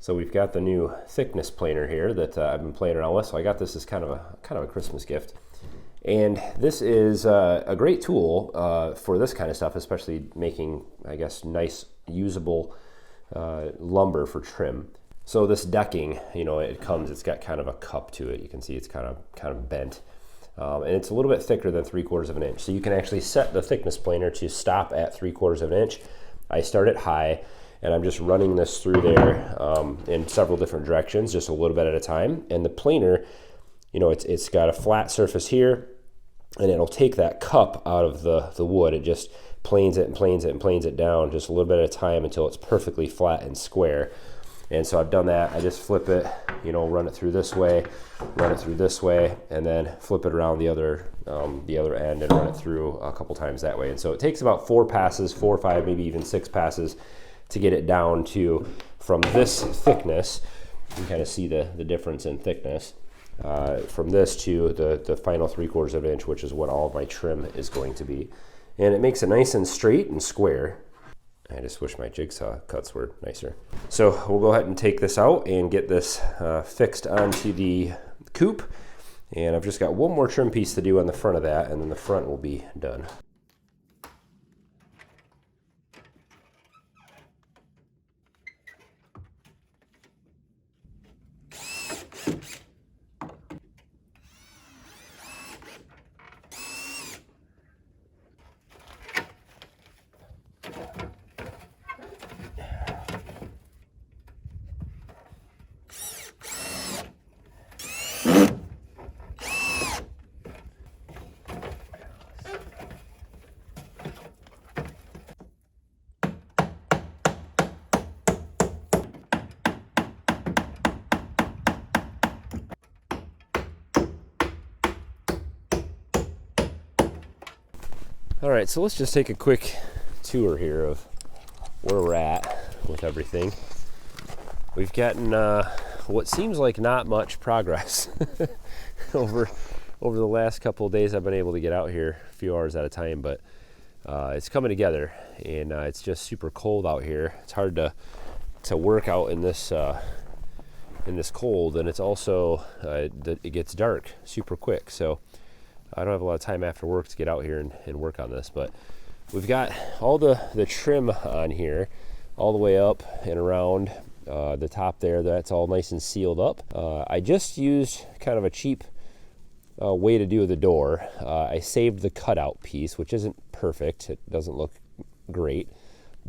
So we've got the new thickness planer here that I've been playing around with. So I got this as kind of a Christmas gift. And this is a great tool for this kind of stuff, especially making, I guess, nice usable lumber for trim. So this decking, it's got kind of a cup to it. You can see it's kind of bent. And it's a little bit thicker than 3/4 of an inch. So you can actually set the thickness planer to stop at 3/4 of an inch. I start it high, and I'm just running this through there in several different directions, just a little bit at a time. And the planer, it's got a flat surface here, and it'll take that cup out of the wood. It just planes it and planes it and planes it down just a little bit at a time until it's perfectly flat and square. And so I've done that. I just flip it, run it through this way, run it through this way, and then flip it around the other end and run it through a couple times that way. And so it takes about 4 passes, 4 or 5, maybe even 6 passes to get it down to, from this thickness, you can kind of see the difference in thickness, from this to the final 3/4 of an inch, which is what all of my trim is going to be. And it makes it nice and straight and square. I just wish my jigsaw cuts were nicer. So we'll go ahead and take this out and get this fixed onto the Coop. And I've just got one more trim piece to do on the front of that, and then the front will be done. All right, so let's just take a quick tour here of where we're at with everything. We've gotten what seems like not much progress over the last couple of days. I've been able to get out here a few hours at a time, but it's coming together, and it's just super cold out here. It's hard to work out in this cold, and it's also it gets dark super quick. So I don't have a lot of time after work to get out here and work on this, but we've got all the trim on here all the way up and around the top there. That's all nice and sealed up. I just used kind of a cheap way to do the door. I saved the cutout piece, which isn't perfect. It doesn't look great,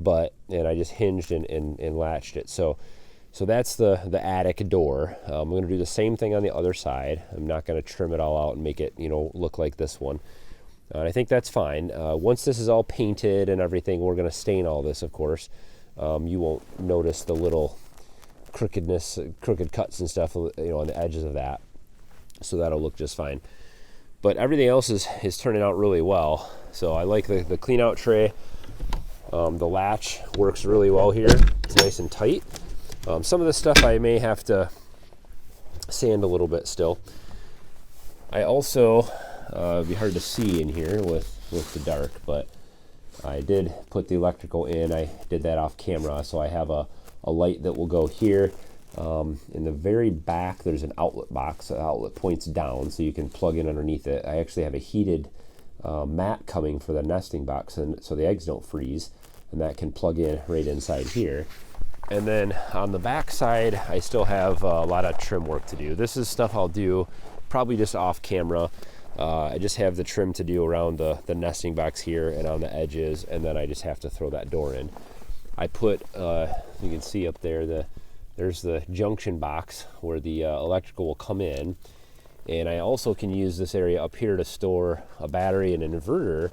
and I just hinged and latched it. So that's the attic door. I'm going to do the same thing on the other side. I'm not going to trim it all out and make it, look like this one. And I think that's fine. Once this is all painted and everything, we're going to stain all this, of course. You won't notice the little crooked cuts and stuff, on the edges of that. So that'll look just fine. But everything else is turning out really well. So I like the clean out tray. The latch works really well here. It's nice and tight. Some of the stuff I may have to sand a little bit still. I also, it'd be hard to see in here with the dark, but I did put the electrical in. I did that off camera, so I have a light that will go here. In the very back, there's an outlet box. The outlet points down, so you can plug in underneath it. I actually have a heated mat coming for the nesting box, and so the eggs don't freeze, and that can plug in right inside here. And then on the back side, I still have a lot of trim work to do. This is stuff I'll do probably just off camera. I just have the trim to do around the nesting box here and on the edges, and then I just have to throw that door in. I put, you can see up there, there's the junction box where the electrical will come in. And I also can use this area up here to store a battery and an inverter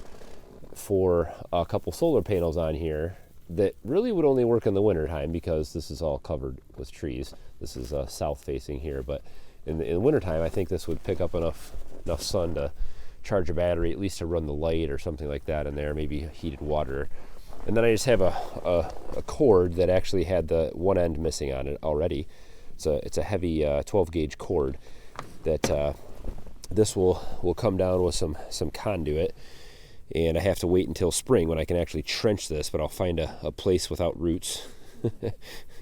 for a couple solar panels on here that really would only work in the winter time because this is all covered with trees. This is south facing here, but in the winter time, I think this would pick up enough sun to charge a battery, at least to run the light or something like that in there, maybe heated water. And then I just have a cord that actually had the one end missing on it already. It's a heavy 12 gauge cord that this will come down with some conduit. And I have to wait until spring when I can actually trench this, but I'll find a place without roots.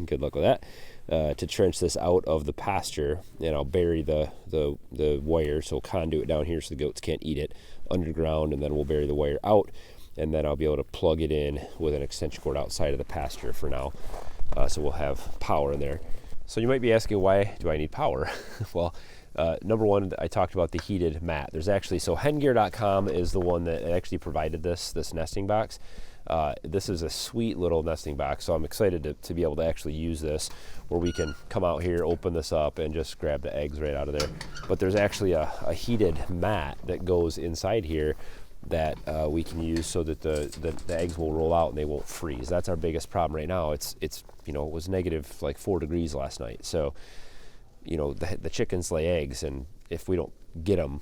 Good luck with that. to trench this out of the pasture, and I'll bury the wire, so conduit down here so the goats can't eat it underground, and then we'll bury the wire out, and then I'll be able to plug it in with an extension cord outside of the pasture for now. So we'll have power in there. So you might be asking, why do I need power? Well, number one, I talked about the heated mat. There's actually, so hengear.com is the one that actually provided this nesting box. This is a sweet little nesting box, so I'm excited to be able to actually use this, where we can come out here, open this up, and just grab the eggs right out of there. But there's actually a heated mat that goes inside here that we can use so that the eggs will roll out and they won't freeze. That's our biggest problem right now. It's you know, it was negative like 4 degrees last night, so you know, the chickens lay eggs, and if we don't get them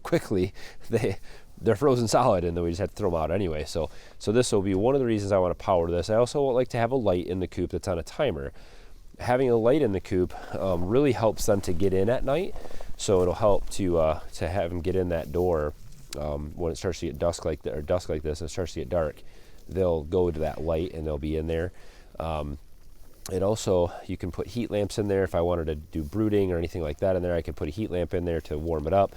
quickly, they're frozen solid, and then we just have to throw them out anyway. So this will be one of the reasons I want to power this. I also would like to have a light in the coop that's on a timer. Having a light in the coop really helps them to get in at night, so it'll help to have them get in that door when it starts to get dusk like this. It starts to get dark. They'll go to that light and they'll be in there. And also, you can put heat lamps in there. If I wanted to do brooding or anything like that in there, I could put a heat lamp in there to warm it up.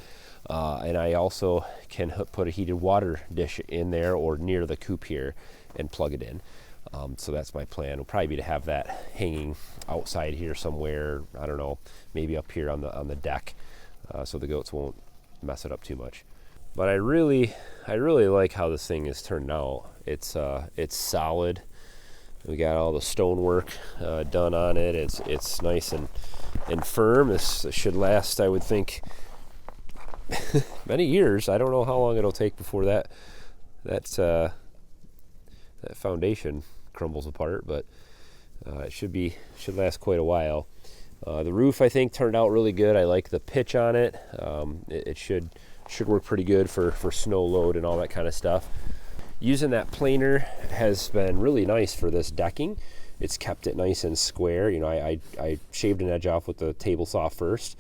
And I also can put a heated water dish in there or near the coop here and plug it in. So that's my plan. Will probably be to have that hanging outside here somewhere. I don't know, maybe up here on the deck, so the goats won't mess it up too much. But I really like how this thing is turned out. It's solid. We got all the stonework done on it. It's nice and firm. This should last, I would think, many years. I don't know how long it'll take before that foundation crumbles apart, but it should last quite a while. The roof, I think, turned out really good. I like the pitch on it. It should work pretty good for snow load and all that kind of stuff. Using that planer has been really nice for this decking. It's kept it nice and square. You know, I shaved an edge off with the table saw first,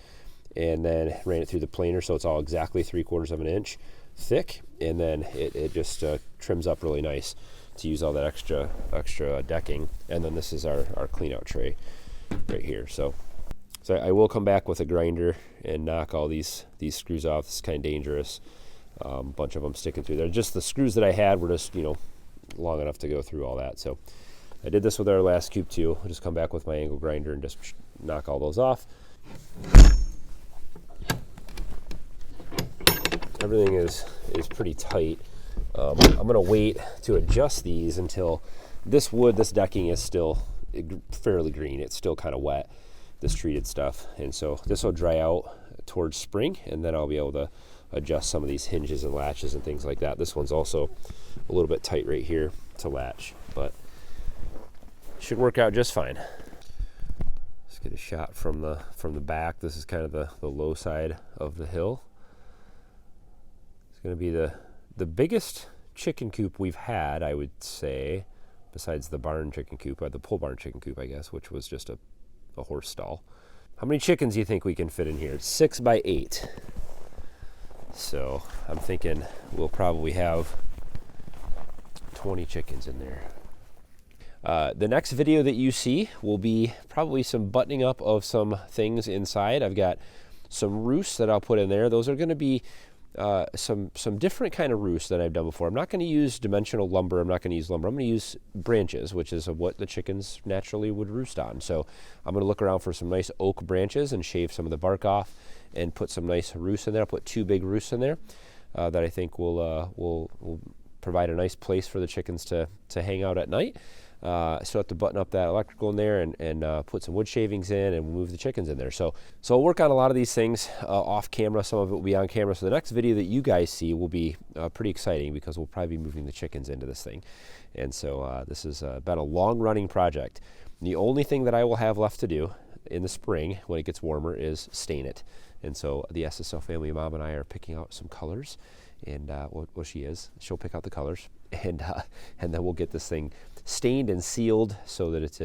and then ran it through the planer, so it's all exactly 3/4 of an inch thick, and then it just trims up really nice to use all that extra decking. And then this is our clean out tray right here. So I will come back with a grinder and knock all these screws off. It's kind of dangerous. Bunch of them sticking through there. Just the screws that I had were just, you know, long enough to go through all that. So I did this with our last coop too. I'll just come back with my angle grinder and just knock all those off. Everything is pretty tight. I'm going to wait to adjust these until this decking is still fairly green. It's still kind of wet, this treated stuff. And so this will dry out towards spring, and then I'll be able to adjust some of these hinges and latches and things like that. This one's also a little bit tight right here to latch, but should work out just fine. Let's get a shot from the back. This is kind of the low side of the hill. It's going to be the biggest chicken coop we've had, I would say, besides the barn chicken coop, the pole barn chicken coop, I guess, which was just a horse stall. How many chickens do you think we can fit in here? 6 by 8. So I'm thinking we'll probably have 20 chickens in there. The next video that you see will be probably some buttoning up of some things inside. I've got some roosts that I'll put in there. Those are going to be some different kind of roosts that I've done before. I'm not going to use dimensional lumber. I'm not going to use lumber. I'm going to use branches, which is what the chickens naturally would roost on. So I'm going to look around for some nice oak branches and shave some of the bark off and put some nice roosts in there. I'll put 2 big roosts in there that I think will provide a nice place for the chickens to hang out at night. Still have to button up that electrical in there and put some wood shavings in and move the chickens in there. So I'll work on a lot of these things off camera. Some of it will be on camera. So the next video that you guys see will be pretty exciting because we'll probably be moving the chickens into this thing. And so this has been a long running project. The only thing that I will have left to do in the spring when it gets warmer is stain it. And so the SSL family mom and I are picking out some colors, and she'll pick out the colors, and then we'll get this thing stained and sealed so that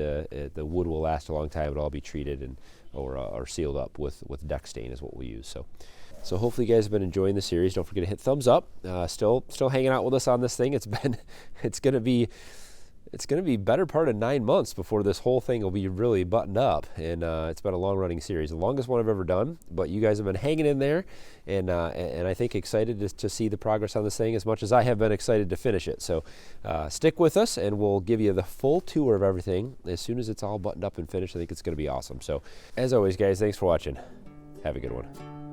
the wood will last a long time. It'll all be treated or sealed up with deck stain is what we use. So hopefully you guys have been enjoying the series. Don't forget to hit thumbs up. Still hanging out with us on this thing. It's going to be it's going to be better part of 9 months before this whole thing will be really buttoned up. And it's been a long-running series, the longest one I've ever done. But you guys have been hanging in there, and I think excited to see the progress on this thing as much as I have been excited to finish it. So stick with us, and we'll give you the full tour of everything as soon as it's all buttoned up and finished. I think it's going to be awesome. So as always, guys, thanks for watching. Have a good one.